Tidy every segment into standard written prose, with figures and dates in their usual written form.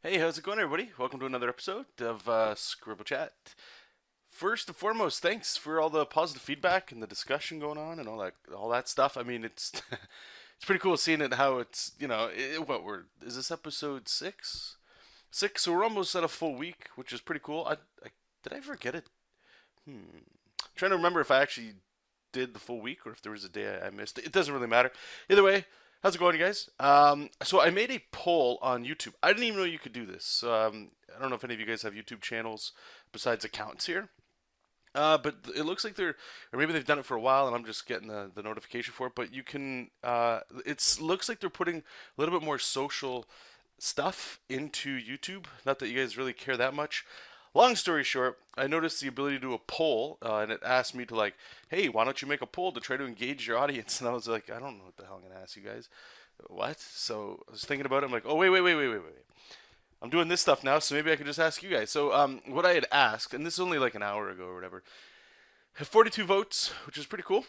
Hey, how's it going, everybody? Welcome to another episode of Scribblechat. First and foremost, thanks for all the positive feedback and the discussion going on and all that stuff. I mean, it's it's pretty cool seeing it how it's what we're is this episode 6? 6, so we're almost at a full week, which is pretty cool. I did I forget it? Trying to remember if I actually did the full week or if there was a day I missed. It doesn't really matter. Either way, how's it going, you guys? So I made a poll on YouTube. I didn't even know you could do this. I don't know if any of you guys have YouTube channels besides accounts here. But it looks like or maybe they've done it for a while, and I'm just getting the notification for it. But you can, it looks like they're putting a little bit more social stuff into YouTube. Not that you guys really care that much. Long story short, I noticed the ability to do a poll, and it asked me to hey, why don't you make a poll to try to engage your audience? And I was like, I don't know what the hell I'm gonna ask you guys. What? So I was thinking about it. I'm like, oh wait. I'm doing this stuff now, so maybe I could just ask you guys. So what I had asked, and this is only like an hour ago or whatever, have 42 votes, which is pretty cool.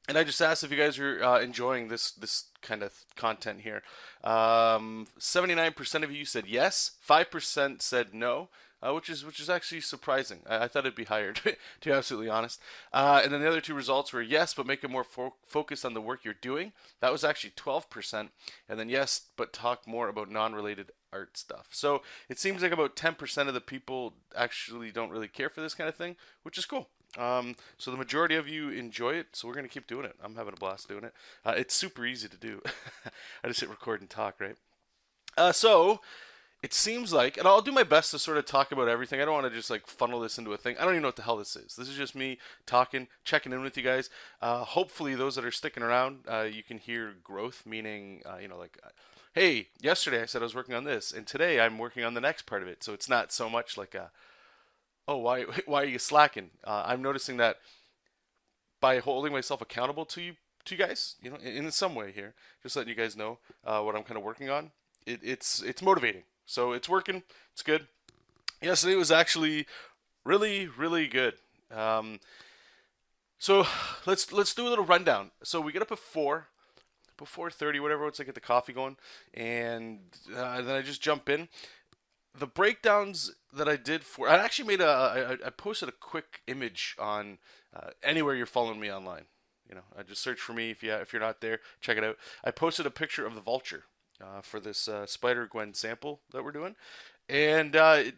And I just asked if you guys are enjoying this kind of content here. 79% of you said yes, 5% said no, which is actually surprising. I thought it'd be higher, to be absolutely honest. And then the other two results were yes, but make it more focused on the work you're doing. That was actually 12%. And then yes, but talk more about non-related art stuff. So it seems like about 10% of the people actually don't really care for this kind of thing, which is cool. So the majority of you enjoy it, so we're gonna keep doing it. I'm having a blast doing it. It's super easy to do. I just hit record and talk, right? So it seems like, and I'll do my best to sort of talk about everything. I don't want to just funnel this into a thing. I don't even know what the hell this is. This is just me talking, checking in with you guys. Hopefully, those that are sticking around, you can hear growth, meaning, hey, yesterday I said I was working on this, and today I'm working on the next part of it. So it's not so much like oh, why why are you slacking? I'm noticing that by holding myself accountable to you guys, in some way here, just letting you guys know what I'm kind of working on. It's motivating, so it's working. It's good. Yesterday was actually really good. Um, so let's do a little rundown. So we get up at 4:30, whatever. It's like get the coffee going, and then I just jump in. The breakdowns that I did I actually made I posted a quick image on anywhere you're following me online. I just search for me if you're not there, check it out. I posted a picture of the vulture for this Spider Gwen sample that we're doing, and there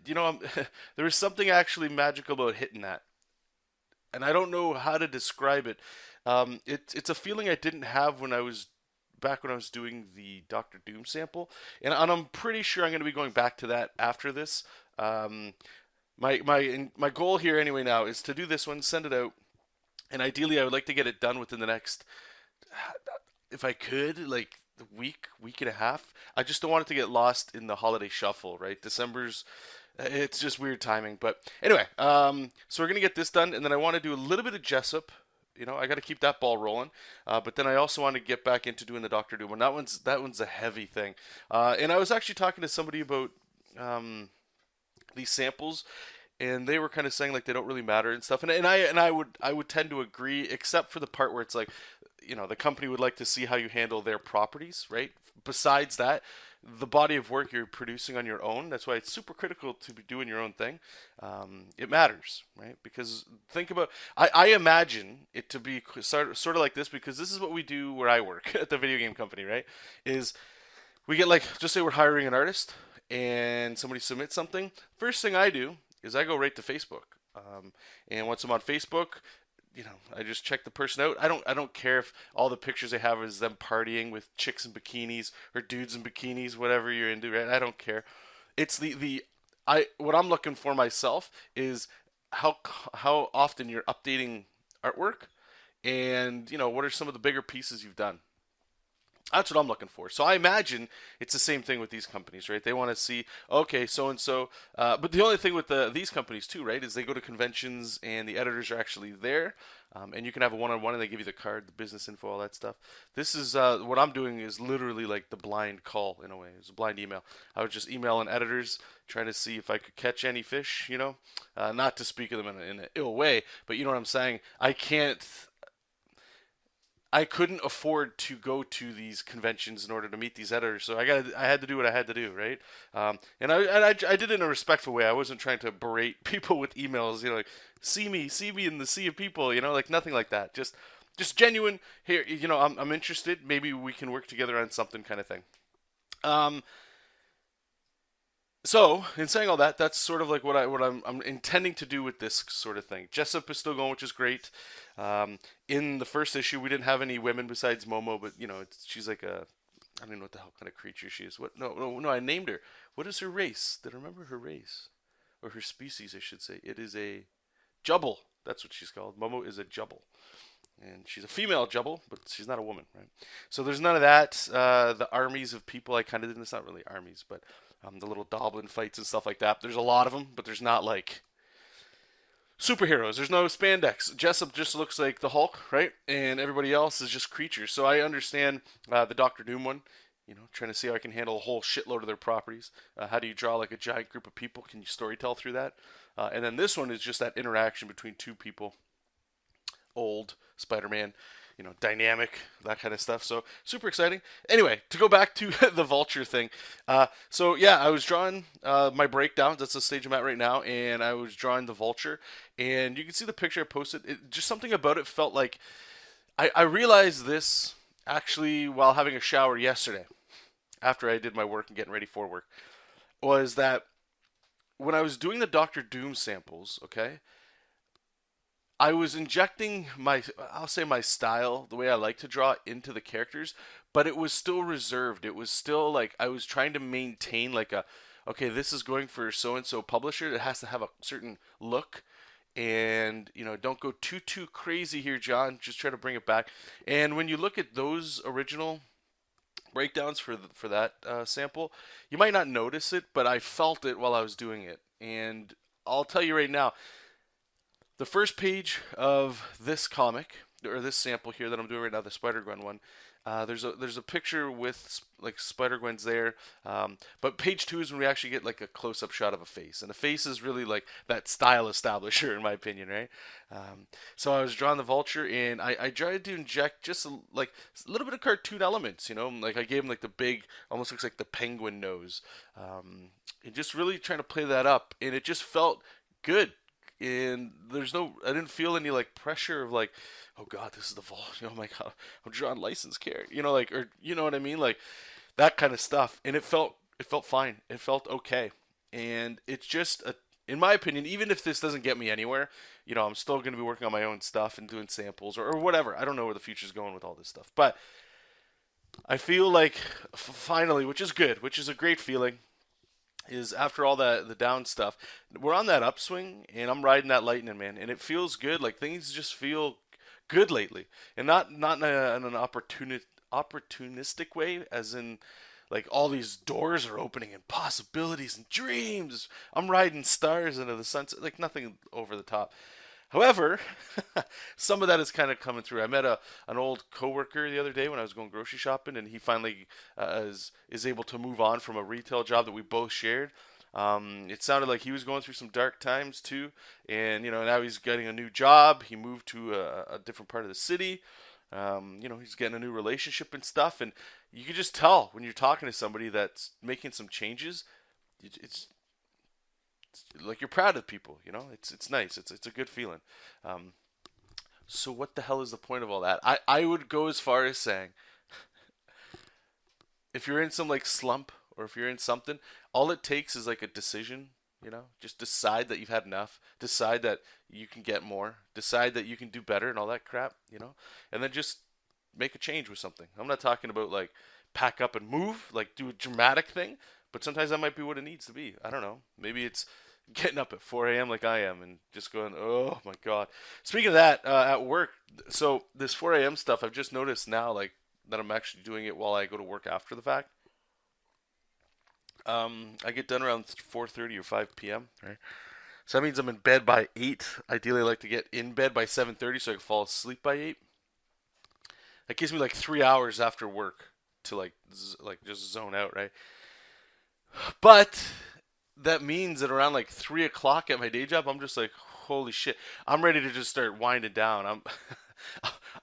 was something actually magical about hitting that, and I don't know how to describe it. It's a feeling I didn't have when I was back when I was doing the Doctor Doom sample, and I'm pretty sure I'm going to be going back to that after this. Um, my goal here anyway now is to do this one, send it out, and ideally I would like to get it done within the next, if I could, like the week and a half. I just don't want it to get lost in the holiday shuffle, right? December's it's just weird timing, but anyway, so we're gonna get this done, and then I want to do a little bit of JESOP. I got to keep that ball rolling. But then I also want to get back into doing the Doctor Doom, and that one's a heavy thing. And I was actually talking to somebody about these samples, and they were kind of saying they don't really matter and stuff. And I would tend to agree, except for the part where it's the company would like to see how you handle their properties, right? Besides that, the body of work you're producing on your own. That's why it's super critical to be doing your own thing. It matters, right? Because think about, I imagine it to be sort of like this, because this is what we do where I work at the video game company, right? Is we get just say we're hiring an artist and somebody submits something. First thing I do is I go right to Facebook. And once I'm on Facebook, I just check the person out. I don't care if all the pictures they have is them partying with chicks in bikinis or dudes in bikinis, whatever you're into, right? I don't care. It's what I'm looking for myself is how often you're updating artwork, and what are some of the bigger pieces you've done. That's what I'm looking for. So I imagine it's the same thing with these companies, right? They want to see, okay, so and so. But the only thing with these companies too, right, is they go to conventions and the editors are actually there, and you can have a one-on-one and they give you the card, the business info, all that stuff. This is what I'm doing is literally like the blind call in a way. It's a blind email. I was just emailing editors, trying to see if I could catch any fish, not to speak of them in an ill way, but you know what I'm saying. I couldn't afford to go to these conventions in order to meet these editors, so I had to do what I had to do, right? And I did it in a respectful way. I wasn't trying to berate people with emails, like see me in the sea of people, like nothing like that. Just genuine. Here, I'm interested. Maybe we can work together on something, kind of thing. Um, so, in saying all that, that's sort of like what I'm intending to do with this sort of thing. JESOP is still going, which is great. In the first issue, we didn't have any women besides Momo, but she's like I don't know what the hell kind of creature she is. What? No, no, no. I named her. What is her race? Did I remember her race or her species? I should say. It is a Jubble. That's what she's called. Momo is a Jubble. And she's a female Jubble, but she's not a woman, right? So there's none of that. The armies of people I kind of did. It's not really armies, but the little Doblin fights and stuff like that. There's a lot of them, but there's not like superheroes. There's no spandex. Jessup just looks like the Hulk, right? And everybody else is just creatures. So I understand the Doctor Doom one. Trying to see how I can handle a whole shitload of their properties. How do you draw like a giant group of people? Can you storytell through that? And then this one is just that interaction between two people. Old Spider-Man, dynamic, that kind of stuff. So super exciting. Anyway, to go back to the Vulture thing. So yeah, I was drawing my breakdowns. That's the stage I'm at right now, and I was drawing the Vulture, and you can see the picture I posted. Just something about it felt like I realized this actually while having a shower yesterday, after I did my work and getting ready for work, was that when I was doing the Doctor Doom samples, okay, I was injecting I'll say my style, the way I like to draw into the characters, but it was still reserved. It was still like I was trying to maintain like okay, this is going for so and so publisher. It has to have a certain look, and don't go too crazy here, John. Just try to bring it back. And when you look at those original breakdowns for that sample, you might not notice it, but I felt it while I was doing it, and I'll tell you right now. The first page of this comic, or this sample here that I'm doing right now, the Spider-Gwen one, there's a picture with like Spider-Gwen's there, but page 2 is when we actually get like a close-up shot of a face, and the face is really like that style establisher in my opinion, right? So I was drawing the Vulture, and I tried to inject just like a little bit of cartoon elements, like I gave him like the big, almost looks like the penguin nose, and just really trying to play that up, and it just felt good. And I didn't feel any like pressure of like, oh god, this is the vault. Oh my god, I'm drawing licensed character. Like, or you know what I mean, like that kind of stuff. And it felt fine. It felt okay. And it's just in my opinion, even if this doesn't get me anywhere, I'm still going to be working on my own stuff and doing samples or whatever. I don't know where the future's going with all this stuff, but I feel like finally, which is good, which is a great feeling. Is after all the down stuff, we're on that upswing, and I'm riding that lightning, man, and it feels good. Like things just feel good lately, and not in an opportunistic way, as in like all these doors are opening and possibilities and dreams. I'm riding stars into the sunset, like nothing over the top. However, some of that is kind of coming through. I met an old coworker the other day when I was going grocery shopping, and he finally is able to move on from a retail job that we both shared. It sounded like he was going through some dark times too, and now he's getting a new job. He moved to a different part of the city. He's getting a new relationship and stuff, and you can just tell when you're talking to somebody that's making some changes. It's like you're proud of people, it's nice. It's a good feeling. So what the hell is the point of all that? I would go as far as saying, if you're in some like slump, or if you're in something, all it takes is like a decision. Just decide that you've had enough. Decide that you can get more. Decide that you can do better and all that crap. And then just make a change with something. I'm not talking about like pack up and move, like do a dramatic thing. But sometimes that might be what it needs to be. I don't know. Maybe it's getting up at 4 a.m. like I am and just going, oh my god. Speaking of that, at work, so this 4 a.m. stuff, I've just noticed now, like that I'm actually doing it while I go to work after the fact. I get done around 4:30 or 5 p.m. Right? So that means I'm in bed by 8. Ideally, I like to get in bed by 7:30 so I can fall asleep by 8. That gives me like 3 hours after work to like just zone out, right? But that means that around like 3 o'clock at my day job, I'm just like, holy shit, I'm ready to just start winding down.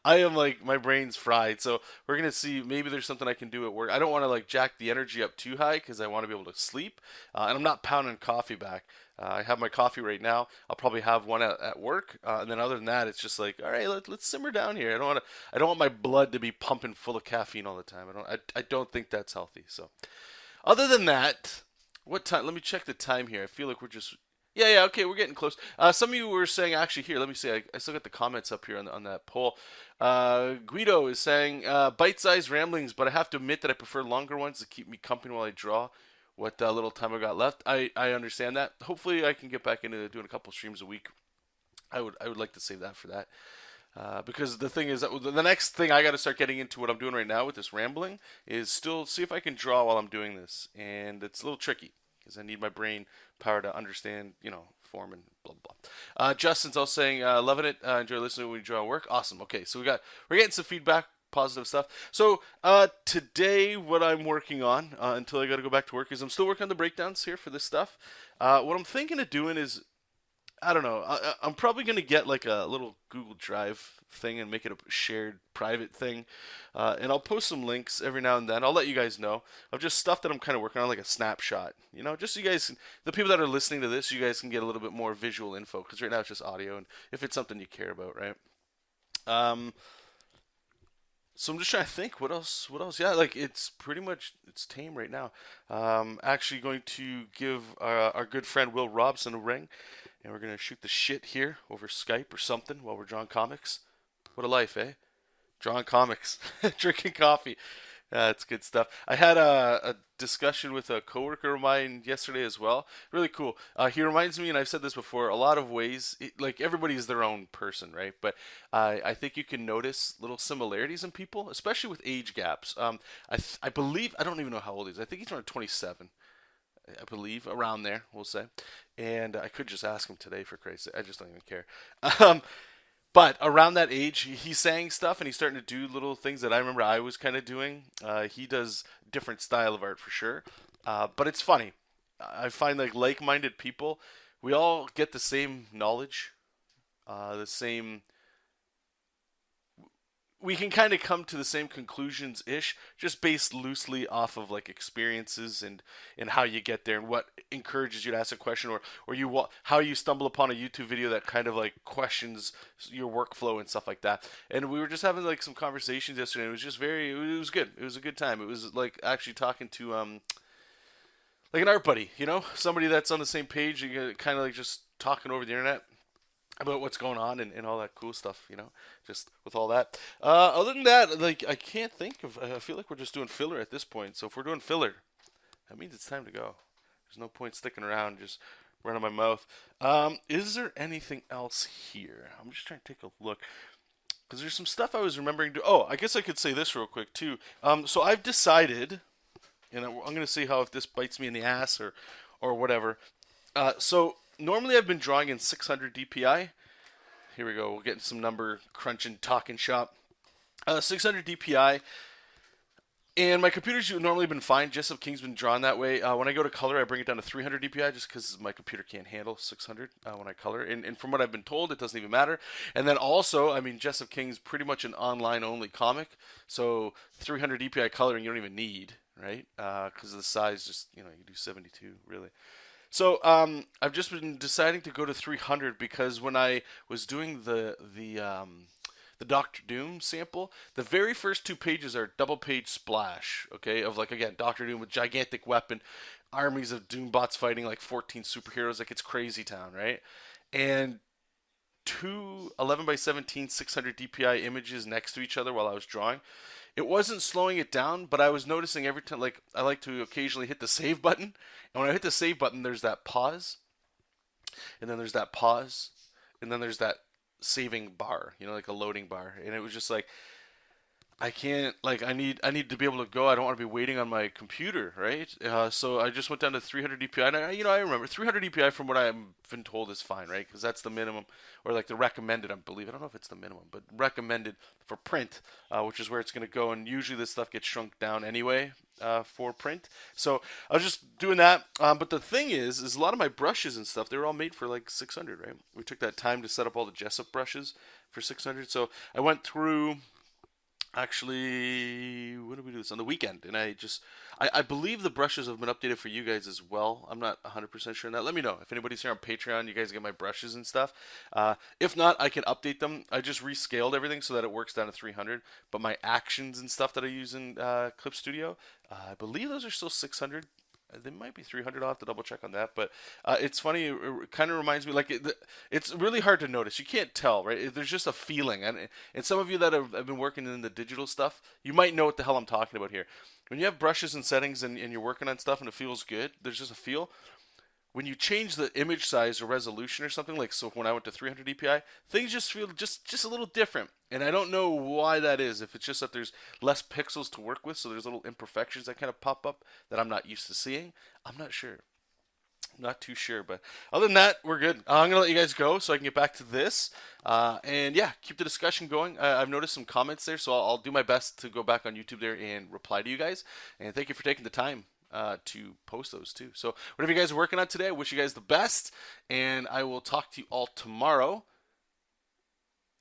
I am like my brain's fried. So we're gonna see. Maybe there's something I can do at work. I don't want to like jack the energy up too high because I want to be able to sleep. And I'm not pounding coffee back. I have my coffee right now. I'll probably have one at work, and then other than that, it's just like, all right, let's simmer down here. I don't want to. I don't want my blood to be pumping full of caffeine all the time. I don't think that's healthy. So, other than that, what time? Let me check the time here. I feel like we're just. Yeah, okay, we're getting close. Some of you were saying, actually, here, let me see. I still got the comments up here on that poll. Guido is saying, bite-sized ramblings, but I have to admit that I prefer longer ones to keep me company while I draw what little time I got left. I understand that. Hopefully, I can get back into doing a couple streams a week. I would like to save that for that. Because the thing is that the next thing I got to start getting into what I'm doing right now with this rambling is still see if I can draw while I'm doing this, and it's a little tricky because I need my brain power to understand, form and blah blah. Justin's also saying, loving it, enjoy listening when we draw work. Awesome. Okay, so we're getting some feedback, positive stuff. So today, what I'm working on until I got to go back to work is I'm still working on the breakdowns here for this stuff. What I'm thinking of doing is I don't know. I'm probably going to get like a little Google Drive thing and make it a shared private thing. And I'll post some links every now and then. I'll let you guys know of just stuff that I'm kind of working on, like a snapshot. Just so you guys, the people that are listening to this, you guys can get a little bit more visual info because right now it's just audio. And if it's something you care about, right? So I'm just trying to think what else. Yeah, like it's pretty much it's tame right now. Actually going to give our good friend Will Robson a ring, and we're gonna shoot the shit here over Skype or something while we're drawing comics. What a life, eh? Drawing comics, drinking coffee. That's good stuff. I had a discussion with a coworker of mine yesterday as well. Really cool. He reminds me, and I've said this before, a lot of ways. Like everybody is their own person, right? But I think you can notice little similarities in people, especially with age gaps. I believe I don't even know how old he is. I think he's around 27. I believe around there, we'll say. And I could just ask him today for Christ's sake. I just don't even care. But around that age, he's saying stuff and he's starting to do little things that I remember I was kind of doing. He does different style of art for sure, but it's funny. I find like-minded people, we all get the same knowledge, the same. We can kind of come to the same conclusions ish, just based loosely off of like experiences and how you get there and what encourages you to ask a question or how you stumble upon a YouTube video that kind of like questions your workflow and stuff like that. And we were just having like some conversations yesterday. It was just it was good. It was a good time. It was like actually talking to like an art buddy, somebody that's on the same page. You kind of like just talking over the internet about what's going on and all that cool stuff, just with all that. Other than that, like I can't think of. I feel like we're just doing filler at this point. So if we're doing filler, that means it's time to go. There's no point sticking around, just running my mouth. Is there anything else here? I'm just trying to take a look because there's some stuff I was remembering to. Oh, I guess I could say this real quick too. So I've decided, and I'm going to see how if this bites me in the ass or whatever. So normally I've been drawing in 600 DPI. Here we go. We'll get some number crunching, talking shop. 600 DPI. And my computer's normally been fine. JESOP King's been drawn that way. When I go to color, I bring it down to 300 DPI just because my computer can't handle 600 when I color. And from what I've been told, it doesn't even matter. And then also, I mean, JESOP King's pretty much an online-only comic. So 300 DPI coloring you don't even need, right? Because of the size, just, you do 72, really. So I've just been deciding to go to 300 because when I was doing the Doctor Doom sample, the very first 2 pages are double page splash, okay, of like again Doctor Doom with gigantic weapon, armies of Doombots fighting like 14 superheroes, like it's crazy town, right? And 2 11 by 17 600 DPI images next to each other while I was drawing. It wasn't slowing it down, but I was noticing every time, like, I like to occasionally hit the save button. And when I hit the save button, there's that pause. And then there's that pause. And then there's that saving bar, like a loading bar. And it was just like, I can't like I need to be able to go. I don't want to be waiting on my computer, right? So I just went down to 300 DPI, and I remember 300 DPI from what I've been told is fine, right? Because that's the minimum, or like the recommended. I believe I don't know if it's the minimum, but recommended for print, which is where it's going to go. And usually this stuff gets shrunk down anyway for print. So I was just doing that. But the thing is a lot of my brushes and stuff they were all made for like 600, right? We took that time to set up all the JESOP brushes for 600. So I went through. Actually, when did we do this? On the weekend. And I believe the brushes have been updated for you guys as well. I'm not 100% sure on that. Let me know. If anybody's here on Patreon, you guys get my brushes and stuff. If not, I can update them. I just rescaled everything so that it works down to 300. But my actions and stuff that I use in Clip Studio, I believe those are still 600. They might be 300. I'll have to double check on that. But it's funny. It kind of reminds me like it's really hard to notice. You can't tell, right? There's just a feeling. And some of you that have been working in the digital stuff, you might know what the hell I'm talking about here. When you have brushes and settings and you're working on stuff and it feels good, there's just a feel when you change the image size or resolution or something like so when I went to 300 dpi things just feel just a little different, and I don't know why that is. If it's just that there's less pixels to work with, so there's little imperfections that kind of pop up that I'm not used to seeing. I'm not sure. I'm not too sure, but other than that, we're good. I'm gonna let you guys go so I can get back to this, and yeah, keep the discussion going. I've noticed some comments there, so I'll do my best to go back on YouTube there and reply to you guys. And thank you for taking the time to post those too. So whatever you guys are working on today, I wish you guys the best, and I will talk to you all tomorrow.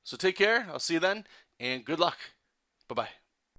So take care. I'll see you then, and good luck. Bye bye.